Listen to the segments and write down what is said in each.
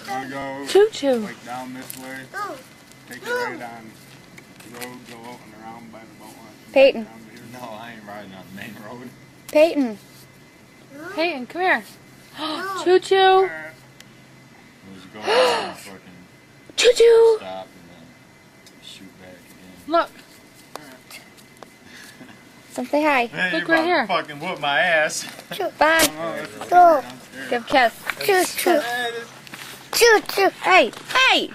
Wanna go Choo choo. like down this way? Take a right on the road, go out and around by the boat launch. Peyton. No, I ain't riding on the main road. Peyton. Peyton, come here. Choo choo. Just go around, fucking Choo choo. stop and then shoot back again. Look. Come say hi. Hey, Look you're right about here. to fucking whoop my ass. Bye. Go. Give a kiss. Choo choo. Hey, this- Choo choo. Hey, hey.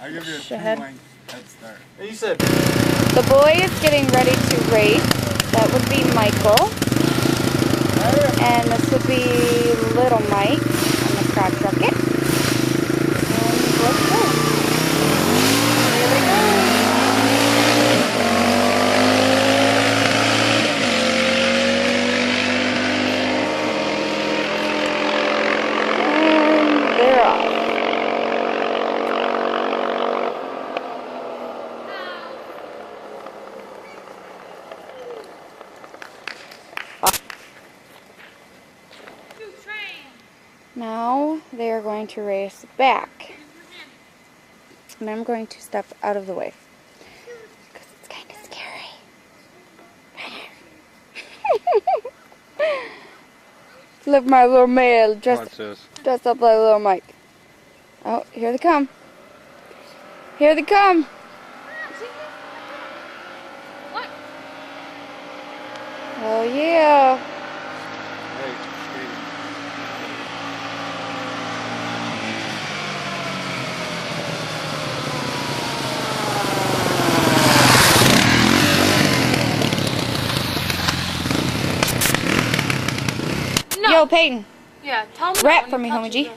I'll give you a Shithead. 2-length head start. You said. The boy is getting ready to race. That would be Michael. And this would be little Mike on the crotch rocket. And let's go. Here we go. And they're off. Now they are going to race back. And I'm going to step out of the way. Because it's kind of scary. Look, my little male dressed up like little Mike. Oh, here they come. Here they come. What? Oh, yeah. No. Yo, Peyton. Yeah, tell me. Rap for me, homie G.